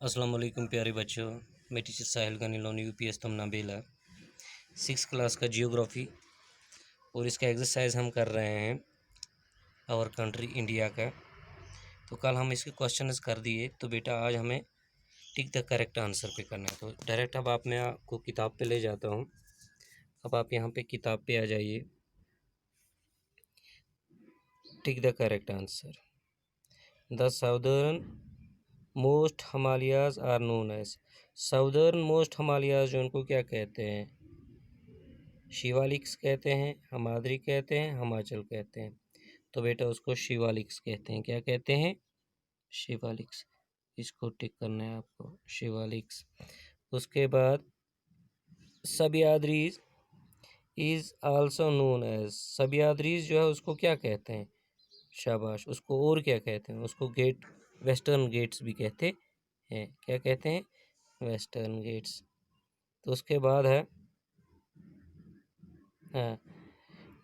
अस्सलाम वालेकुम प्यारे बच्चों। मैं टीचर साहिल गनी लोन यूपीएस तुमना बेला 6 क्लास का जियोग्राफी और इसका एक्सरसाइज हम कर रहे हैं और कंट्री इंडिया का। तो कल हम इसके क्वेश्चंस कर दिए, तो बेटा आज हमें टिक द करेक्ट आंसर पे करना है। तो डायरेक्ट अब आप मैं आपको किताब पे ले जाता हूँ। अब आप यहाँ पे किताब पे आ जाइए। Tick the correct answer. The southern most Himalayas are known as. Southern most Himalayas जो उनको क्या कहते हैं? शिवालिक्स कहते हैं, हिमाद्री कहते हैं, हिमाचल कहते हैं। तो बेटा उसको शिवालिक्स कहते हैं। क्या कहते हैं? शिवालिक्स। इसको टिक करना है आपको, शिवालिक्स। उसके बाद सब्याद्रीज इज आल्सो नोन एज। सब्याद्रीज जो है उसको क्या कहते हैं? शाबाश। उसको और क्या कहते हैं? उसको गेट वेस्टर्न गेट्स भी कहते हैं। क्या कहते हैं? वेस्टर्न गेट्स। तो उसके बाद है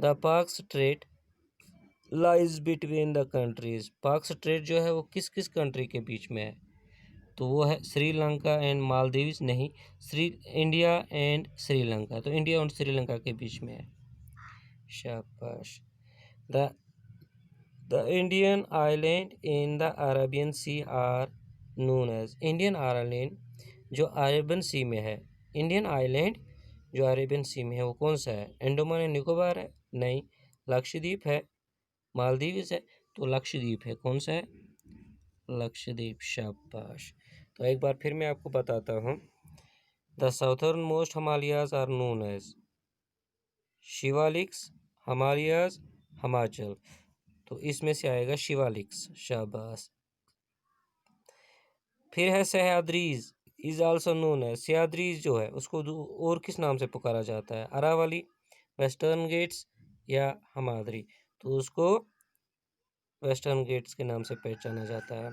the Palk strait lies between the countries. Palk strait जो है वो किस किस कंट्री के बीच में है? तो वो है श्रीलंका एंड मालदीव्स। नहीं, इंडिया एंड श्रीलंका। तो इंडिया और श्रीलंका के बीच में है। शाबाश। The the Indian island in the Arabian sea are known as. Indian island जो अरेबियन सी में है, इंडियन आइलैंड जो अरेबियन सी में है वो कौन सा है? अंडमान एंड निकोबार है? नहीं। लक्षद्वीप है? मालदीव्स है? तो लक्षद्वीप है। कौन सा है? लक्षद्वीप। शाबाश। तो एक बार फिर मैं आपको बताता हूँ। The southern most Himalayas are known as Shivaliks, Himalayas, Himachal. तो इसमें से आएगा शिवालिक्स। शाबाश। फिर है Sahyadris is also known as. Sahyadris जो है उसको और किस नाम से पुकारा जाता है? अरावली, वेस्टर्न गेट्स या हिमाद्री। तो उसको वेस्टर्न गेट्स के नाम से पहचाना जाता है।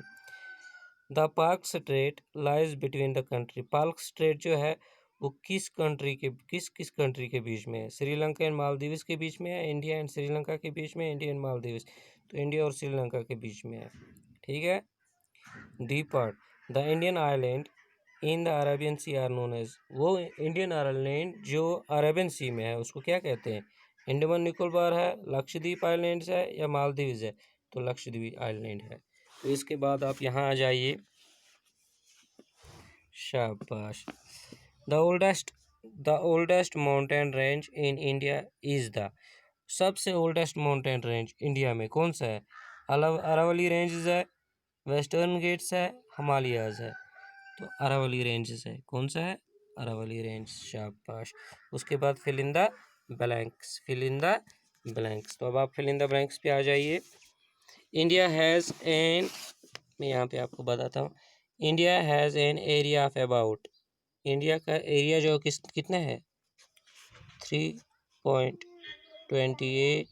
The park straight lies between the country. Park straight जो है वो किस किस कंट्री के बीच में है? श्रीलंका एंड मालदीव्स के बीच में है, इंडिया एंड श्रीलंका के बीच में, इंडिया एंड मालदीव्स। तो इंडिया और श्रीलंका के बीच में है। ठीक है। D part the Indian island in the Arabian sea are known as. वो इंडियन आइलैंड जो अरेबियन सी में है उसको क्या कहते हैं? अंडमान निकोबार है, लक्षद्वीप आइलैंड्स है या मालदीव्स है? तो लक्षद्वीप आइलैंड है। तो इसके बाद आप यहाँ आ जाइए। शाबाश। The oldest mountain range in India is the. सबसे ओल्डेस्ट माउंटेन रेंज इंडिया में कौन सा है? अरावली रेंजेस है, वेस्टर्न गेट्स है, हिमालयाज है। तो अरावली रेंजेस है। कौन सा है? अरावली रेंज। शाबाश। उसके बाद fill in the blanks. Fill in the blanks. तो अब आप फिल इन द ब्लैंक्स पे आ जाइए। इंडिया हैज़ एन, मैं यहाँ पे आपको बताता हूँ। India has an area of about. India का एरिया जो कितना है? 3.28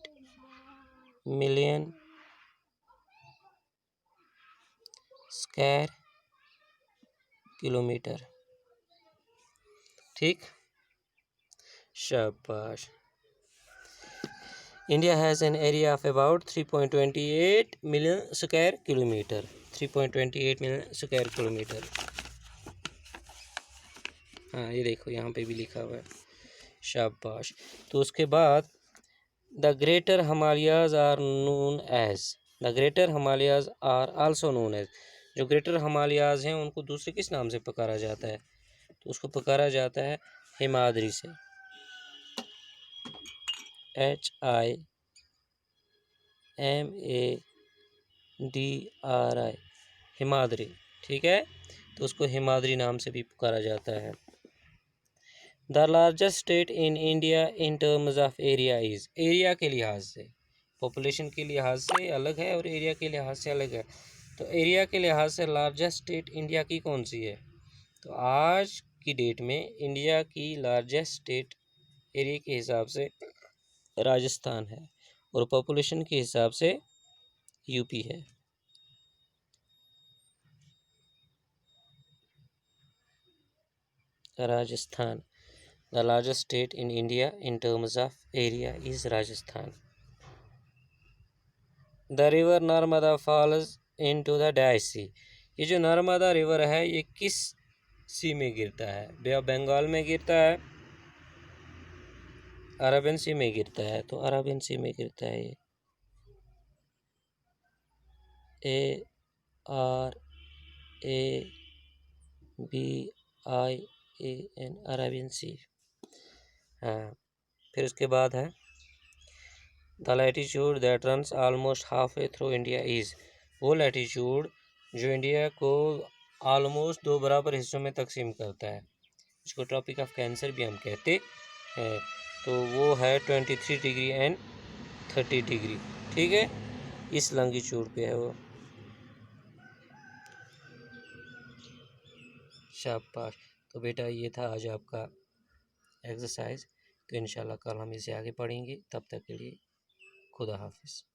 मिलियन स्क्वायर किलोमीटर। ठीक। शाबाश। India has an area of about 3.28 million square kilometre. 3.28 million square kilometre. हाँ, ये देखो यहाँ पे भी लिखा हुआ है। शाबाश। तो उसके बाद the greater Himalayas are known as. The greater Himalayas are also known as. जो ग्रेटर हिमालयाज हैं उनको दूसरे किस नाम से पुकारा जाता है? तो उसको पुकारा जाता है हिमाद्री से। HIMADRI, हिमाद्री। ठीक है। तो उसको हिमाद्री नाम से भी पुकारा जाता है। The largest state in India in terms of area is. Area के लिहाज से, पॉपुलेशन के लिहाज से अलग है और एरिया के लिहाज से अलग है। तो एरिया के लिहाज से लार्जेस्ट स्टेट इंडिया की कौन सी है? तो आज की डेट में इंडिया की लार्जेस्ट स्टेट एरिया के हिसाब से राजस्थान है और पॉपुलेशन के हिसाब से यूपी है। Rajasthan. The largest state in India in terms of area is Rajasthan. The river Narmada falls into the Dash Sea. ये जो नर्मदा रिवर है ये किस सी में गिरता है? बे ऑफ बंगाल में गिरता है, अरेबियन सी में गिरता है, तो अरेबियन सी में गिरता है ये। ARABIAN, अरेबियन सी। हाँ, फिर उसके बाद है the latitude that runs almost half way through India is, वो लैटिट्यूड जो इंडिया को ऑलमोस्ट 2 बराबर हिस्सों में तकसीम करता है, इसको ट्रॉपिक ऑफ कैंसर भी हम कहते हैं। तो वो है 23 डिग्री एंड 30 डिग्री। ठीक है, इस लॉन्गिट्यूड पे है वो। शाबाश। तो बेटा ये था आज आपका एक्सरसाइज। तो इंशाल्लाह कल हम इसे आगे पढ़ेंगे। तब तक के लिए खुदा हाफिज़।